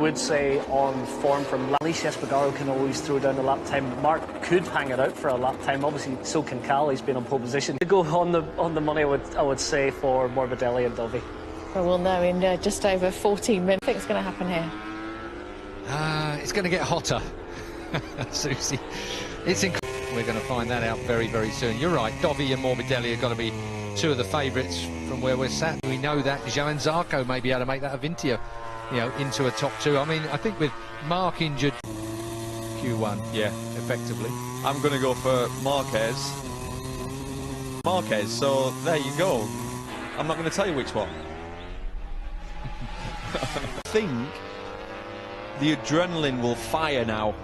would say on form from Alicia Espargaro can always throw down the lap time. Mark could hang it out for a lap time. Obviously, so can Cal. He's been on pole position. To go on the money, I would say for Morbidelli and Dovey. Well, we'll know in just over 14 minutes. What's going to happen here? It's going to get hotter, Susie. It's incredible. We're going to find that out very, very soon. You're right. Dovey and Morbidelli are going to be two of the favourites from where we're sat. We know that Johan Zarco may be able to make that Avintia, into a top two. I mean, I think with Mark injured, Q1, yeah, effectively. I'm going to go for Marquez. So there you go. I'm not going to tell you which one. I think the adrenaline will fire now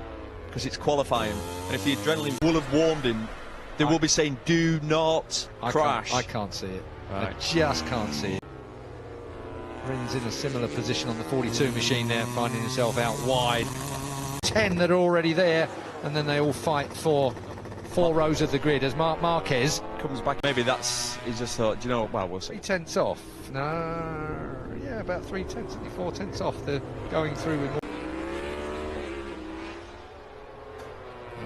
because it's qualifying, and if the adrenaline will have warmed him, they will be saying do not crash. I can't see it. Right. I just can't see it. Rin's in a similar position on the 42 machine there, finding himself out wide. 10 that are already there, and then they all fight for 4 rows of the grid as Marquez comes back. Maybe he's just thought, well, we'll see. 3 tenths off. No, yeah, about 3 tenths, 4 tenths off. They're going through with more.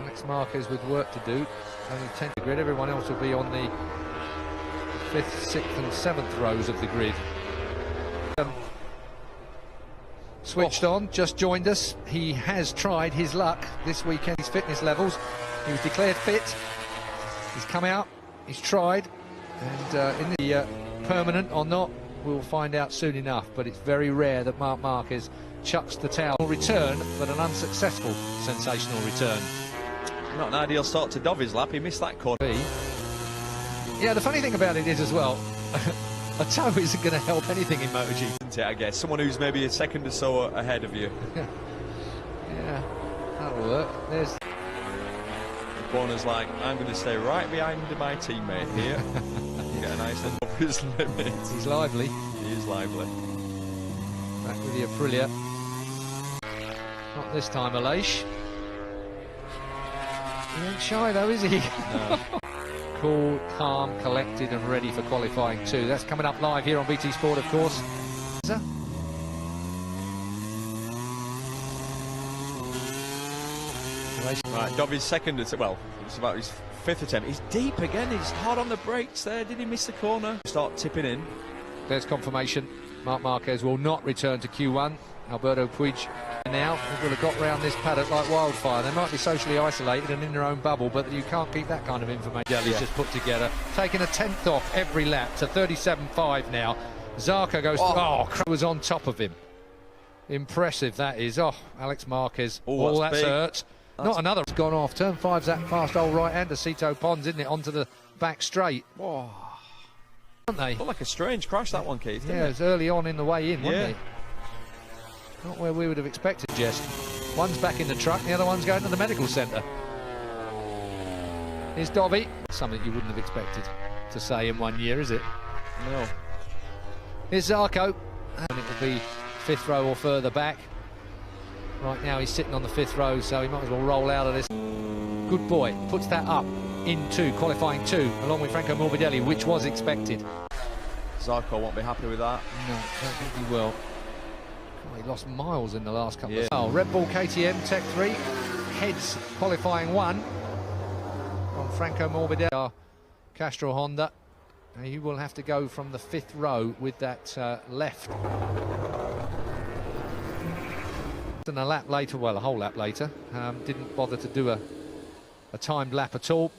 Alex Marquez with work to do. Only 10 to the grid. Everyone else will be on the 5th, 6th and 7th rows of the grid. Switched on, just joined us. He has tried his luck this weekend, his fitness levels. He was declared fit. He's come out, he's tried, and in the permanent or not, we'll find out soon enough. But it's very rare that Marc Marquez chucks the towel. Return, but an unsuccessful sensational return. Not an ideal start to Dovey's lap. He missed that corner. Yeah, the funny thing about it is as well, a toe isn't going to help anything in MotoGP. I guess someone who's maybe a second or so ahead of you. Yeah, that'll work. There's the corner's like, I'm going to stay right behind my teammate here. Get a nice end of his limits. He's lively. He is lively. Back with the Aprilia. Not this time, Aleix. He ain't shy though, is he? No. Cool, calm, collected and ready for qualifying 2. That's coming up live here on BT Sport, of course. Right, Dovey's second, well, it's about his 5th attempt. He's deep again, he's hard on the brakes there. Did he miss the corner? Start tipping in. There's confirmation. Marc Marquez will not return to Q1. Alberto Puig now will have got round this paddock like wildfire. They might be socially isolated and in their own bubble, but you can't keep that kind of information. He's just put together, taking a 10th off every lap to 37.5 now. Zarco goes, was on top of him. Impressive that is. Alex Marquez, that's hurt. Not another. It's gone off. Turn 5's that fast old right-hander, Cito Pons, isn't it? Onto the back straight. Whoa. Aren't they? Felt like a strange crash, that one, Keith. Yeah, it was early on in the way in, wasn't it? Not where we would have expected, Jess. One's back in the truck, the other one's going to the medical centre. Here's Dovey. Something you wouldn't have expected to say in 1 year, is it? No. Here's Zarco, and it will be 5th row or further back. Right now he's sitting on the 5th row, so he might as well roll out of this. Good boy, puts that up into qualifying 2, along with Franco Morbidelli, which was expected. Zarco won't be happy with that. No, I don't think he will. He lost miles in the last couple of... Oh, Red Bull KTM Tech 3 heads qualifying 1 on Franco Morbidelli. Castro Honda. He will have to go from the 5th row with that left. And a lap later, well, a whole lap later, didn't bother to do a timed lap at all.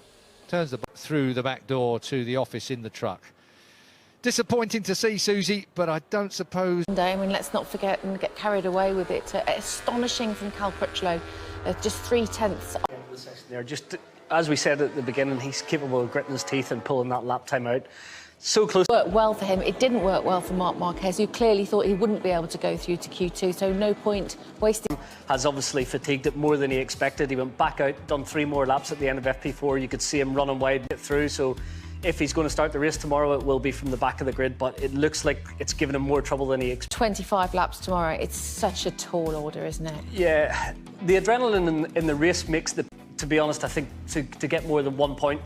Turns through the back door to the office in the truck. Disappointing to see, Susie, but I don't suppose... I mean, let's not forget and get carried away with it. Astonishing from Cal Crutchlow, just 3 tenths. Just as we said at the beginning, he's capable of gritting his teeth and pulling that lap time out. So close. It worked well for him. It didn't work well for Marc Marquez, who clearly thought he wouldn't be able to go through to Q2, so no point wasting. Has obviously fatigued it more than he expected. He went back out, done 3 more laps at the end of FP4. You could see him running wide, get through. So if he's going to start the race tomorrow, it will be from the back of the grid, but it looks like it's given him more trouble than he expected. 25 laps tomorrow. It's such a tall order, isn't it? Yeah, the adrenaline in the race makes the... To be honest, I think to get more than 1 point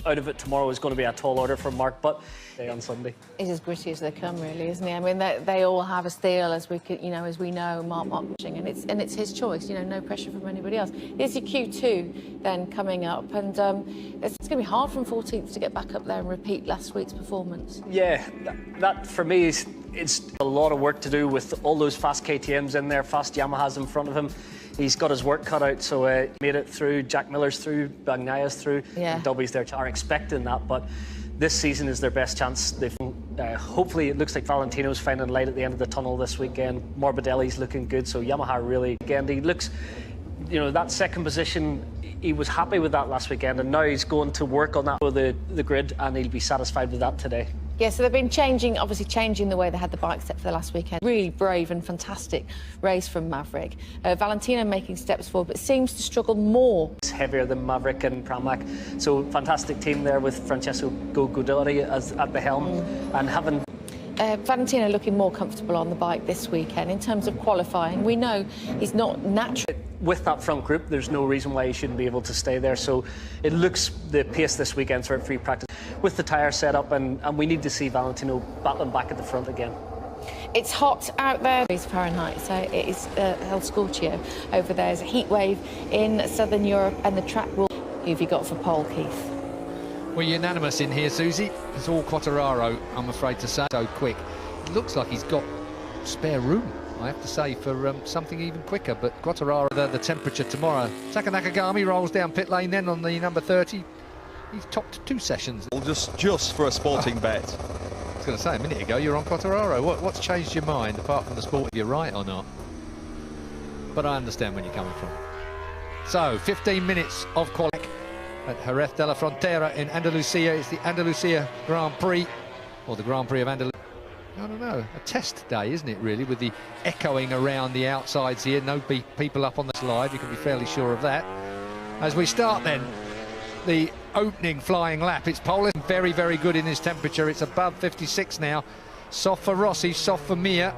out of it tomorrow is going to be a tall order from Mark, but on Sunday. He's as gritty as they come, really, isn't he? I mean, they all have a steel, as we could, as we know, Mark watching, and it's his choice. No pressure from anybody else. Here's your Q2 then coming up, and it's going to be hard from 14th to get back up there and repeat last week's performance. Yeah, that for me is it's a lot of work to do with all those fast KTMs in there, fast Yamahas in front of him. He's got his work cut out, so made it through. Jack Miller's through, Bagnaya's through, yeah. Dobby's there. Are expecting that, but this season is their best chance. Hopefully, it looks like Valentino's finding light at the end of the tunnel this weekend. Morbidelli's looking good, so Yamaha really again. He looks, that second position. He was happy with that last weekend, and now he's going to work on that for the grid, and he'll be satisfied with that today. Yeah, so they've been changing the way they had the bike set for the last weekend. Really brave and fantastic race from Maverick. Valentino making steps forward, but seems to struggle more. It's heavier than Maverick and Pramac, so fantastic team there with Francesco Godotti at the helm, and having... Valentino looking more comfortable on the bike this weekend in terms of qualifying. We know he's not natural. With that front group, there's no reason why he shouldn't be able to stay there. So it looks the pace this weekend for free practice with the tyre setup, and we need to see Valentino battling back at the front again. It's hot out there. It's Fahrenheit, so it is El Scorchio over there. There's a heat wave in southern Europe, and the track will... Who have you got for pole, Keith? We're unanimous in here, Susie. It's all Quartararo, I'm afraid to say. So quick. It looks like he's got spare room, I have to say, for something even quicker. But Quartararo, the temperature tomorrow. Taka Nakagami rolls down pit lane then on the number 30. He's topped 2 sessions. Just for a sporting bet. I was going to say a minute ago, you're on Quartararo. What's changed your mind, apart from the sport, if you're right or not? But I understand where you're coming from. So, 15 minutes of qualifying at Jerez de la Frontera in Andalusia. It's the Andalusia Grand Prix, or the Grand Prix of Andalusia. I don't know, a test day, isn't it, really, with the echoing around the outsides here. No people up on the slide, you can be fairly sure of that. As we start then, the opening flying lap. It's Poland, very, very good in this temperature. It's above 56 now. Soft for Rossi, soft for Mir.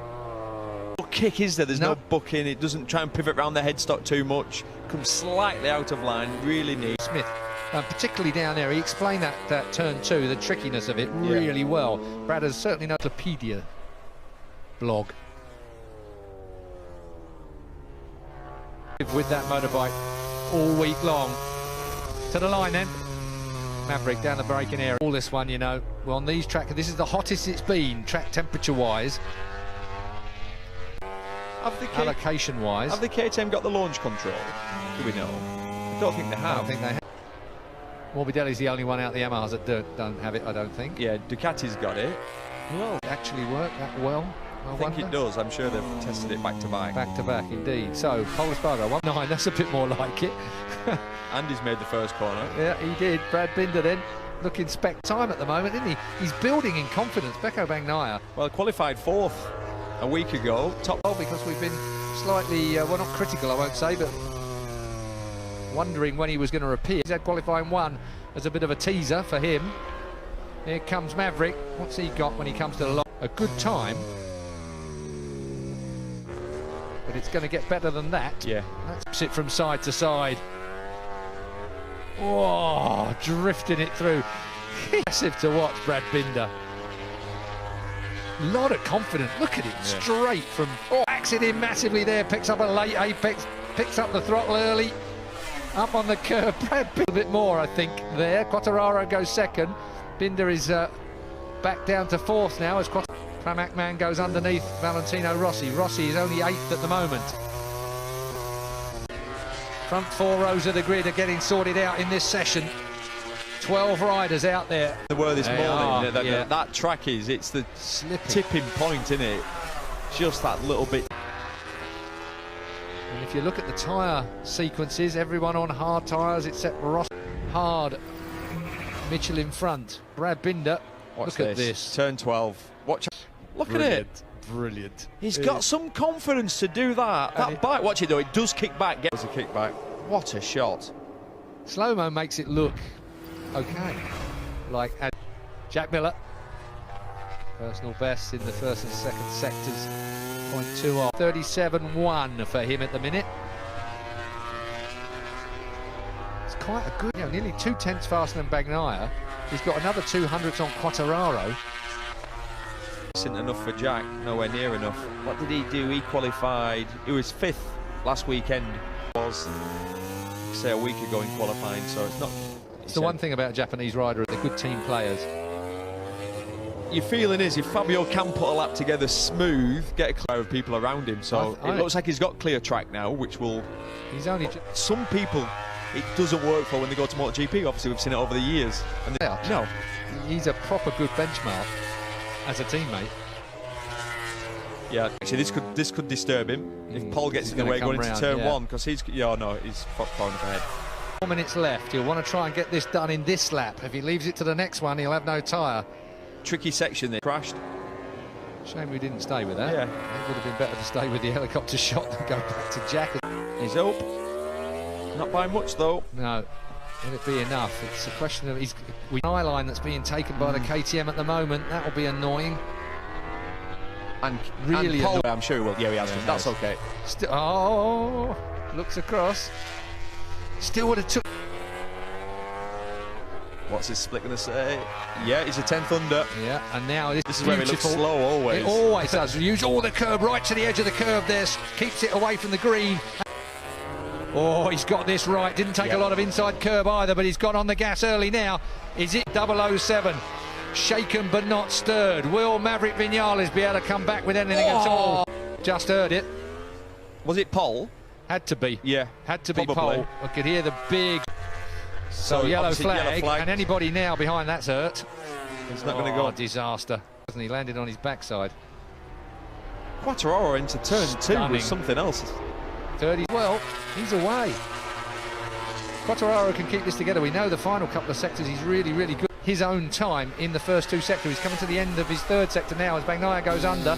No kick, is there? There's no bucking. It doesn't try and pivot around the headstock too much. Comes slightly out of line, really neat. Smith. Particularly down there, he explained that turn 2, the trickiness of it, really well. Brad has certainly no Wikipedia blog. With that motorbike all week long. To the line then. Maverick down the braking area. All this one, well, on these tracks, this is the hottest it's been, track temperature-wise. Allocation-wise. Have the KTM got the launch control? Do we know? I don't think they have. I don't think they have. Morbidelli's the only one out the Yamahas that don't have it, I don't think. Yeah, Ducati's got it. Well, it actually worked that well. I think it does. I'm sure they've tested it back to back. Back to back, indeed. So, Pole Espargaro, 1.9, that's a bit more like it. Andy's made the first corner. Yeah, he did. Brad Binder then, looking spec time at the moment, isn't he? He's building in confidence. Pecco Bagnaia. Well, qualified 4th a week ago. Top because we've been slightly, well, not critical, I won't say, but wondering when he was going to appear. He's had qualifying 1 as a bit of a teaser for him. Here comes Maverick. What's he got when he comes to the line? A good time. But it's going to get better than that. Yeah. That's it from side to side. Oh, drifting it through. Impressive to watch, Brad Binder. Lot of confidence. Look at it, straight from... Oh, backs it in massively there. Picks up a late apex. Picks up the throttle early. Up on the curve. Brad Binder a bit more, I think, there. Quartararo goes second. Binder is back down to 4th now as Pramac man goes underneath Valentino Rossi. Rossi is only 8th at the moment. Front 4 rows of the grid are getting sorted out in this session. 12 riders out there. There were this morning. That track it's the tipping point, isn't it? Just that little bit. And if you look at the tyre sequences, everyone on hard tyres except Ross. Hard. Mitchell in front. Brad Binder. Look at this. Turn 12. Watch. Look at it. Brilliant. He's got some confidence to do that. That bike, watch it though, it does kick back. Gets a kick back. What a shot. Slow-mo makes it look okay. Like Jack Miller. Personal best in the first and second sectors. 0.2 off. 37.1 for him at the minute. It's quite a good, nearly 2/10 faster than Bagnaia. He's got another 200s on Quartararo. Isn't enough for Jack, nowhere near enough. What did he do? He qualified, he was 5th last weekend, was, say, a week ago in qualifying, so it's not... It's the one thing about a Japanese rider, they're good team players. Your feeling is if Fabio can put a lap together smooth, get a clear of people around him, so it looks like he's got clear track now, which will... He's only... Some people it doesn't work for when they go to MotoGP, obviously we've seen it over the years. And no, he's a proper good benchmark as a teammate. Yeah, actually this could disturb him if Paul gets in the way going into turn 1, because he's far enough ahead. 4 minutes left. He'll want to try and get this done in this lap. If he leaves it to the next one, he'll have no tyre. Tricky section there. Crashed. Shame we didn't stay with that. Yeah. It would have been better to stay with the helicopter shot than go back to Jack. He's up. Not by much though. No. Will it be enough? It's a question of eye line that's being taken by the KTM at the moment. That will be annoying. And really, and Paul, I'm sure he will. Yeah, he has. Yeah, that's okay. Looks across. Still would have took. What's his split going to say? Yeah, he's a 10th under. Yeah, and now this is where he looks slow always. It always does. Use all the curb right to the edge of the curb there. Keeps it away from the green. Oh, he's got this right. Didn't take a lot of inside curb either, but he's got on the gas early now. Is it 007? Shaken but not stirred. Will Maverick Vinales be able to come back with anything at all? Just heard it. Was it Paul? Had to be. Yeah. Had to be probably. Paul. I could hear the big... So yellow flag, and anybody now behind that's hurt. He's not going to go. Disaster. He landed on his backside. Quartararo into turn 2 was something else. 30. Well, he's away. Quartararo can keep this together. We know the final couple of sectors he's really, really good. His own time in the first 2 sectors. He's coming to the end of his 3rd sector now as Bagnaia goes under.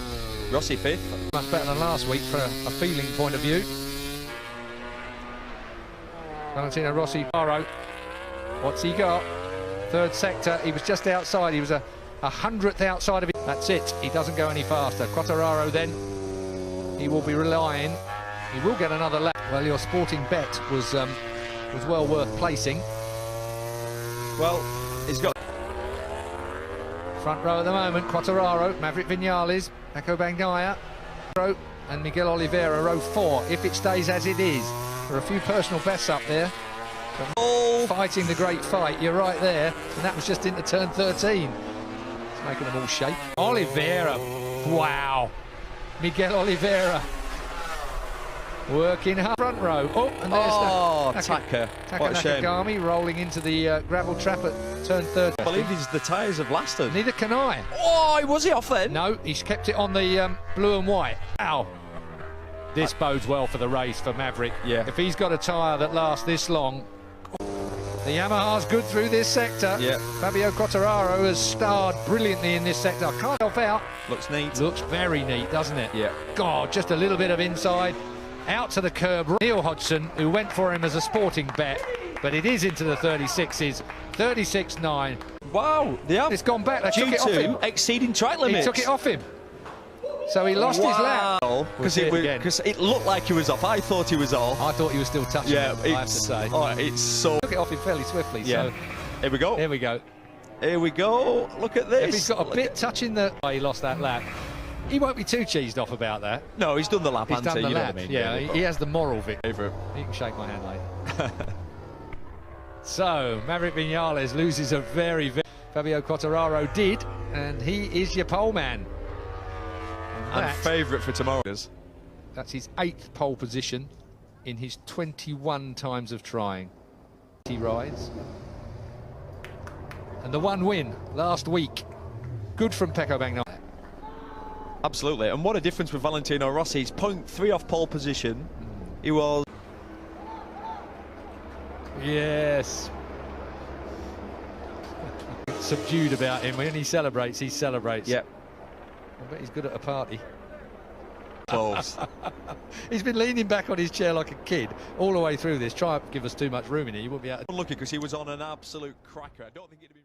Rossi 5th. Much better than last week for a feeling point of view. Valentino Rossi. What's he got? 3rd sector. He was just outside. He was a 100th outside of it. That's it. He doesn't go any faster. Quartararo then. He will be relying. He will get another lap. Well, your sporting bet was well worth placing. Well, he's got front row at the moment. Quartararo, Maverick Vinales, Paco Bagnaia, and Miguel Oliveira, row 4. If it stays as it is, there are a few personal bests up there. Fighting the great fight, you're right there, and that was just into turn 13. It's making them all shake. Oliveira, wow. Miguel Oliveira working hard. Front row. Oh, and there's Taka. Taka Nakagami rolling into the gravel trap at turn 13. I believe the tyres have lasted. Neither can I. Oh, was he off then? No, he's kept it on the blue and white. Ow. This bodes well for the race for Maverick. Yeah. If he's got a tyre that lasts this long. The Yamaha's good through this sector. Yeah. Fabio Quartararo has starred brilliantly in this sector. Can't help out. Looks neat. Looks very neat, doesn't it? Yeah. God, just a little bit of inside. Out to the curb. Neil Hodgson, who went for him as a sporting bet, but it is into the 36s. 36.9. Wow. It's gone back. They took it off him. Exceeding track limits. He took it off him. So he lost his lap. Because it looked like he was off. I thought he was off. I thought he was still touching him, I have to say. It's so... Took it off him fairly swiftly. Yeah. So here we go. Here we go. Here we go. Look at this. If he's got a bit touching the... Oh, he lost that lap. He won't be too cheesed off about that. No, he's done the lap, He's done the lap. Know what I mean? Yeah, he has the moral victory. He can shake my hand later. So, Maverick Vinales loses a very... Fabio Quartararo did, and he is your pole man. And favourite for tomorrow. That's his 8th pole position in his 21 times of trying. He rides. And the 1 win last week. Good from Pecco Bagnaia. Absolutely. And what a difference with Valentino Rossi. He's 0.3 off pole position. He was... Yes. Subdued about him. When he celebrates, he celebrates. Yep. I bet he's good at a party. Close. He's been leaning back on his chair like a kid all the way through this. Try and give us too much room in here. You won't be able to... Unlucky because he was on an absolute cracker. I don't think it'd be...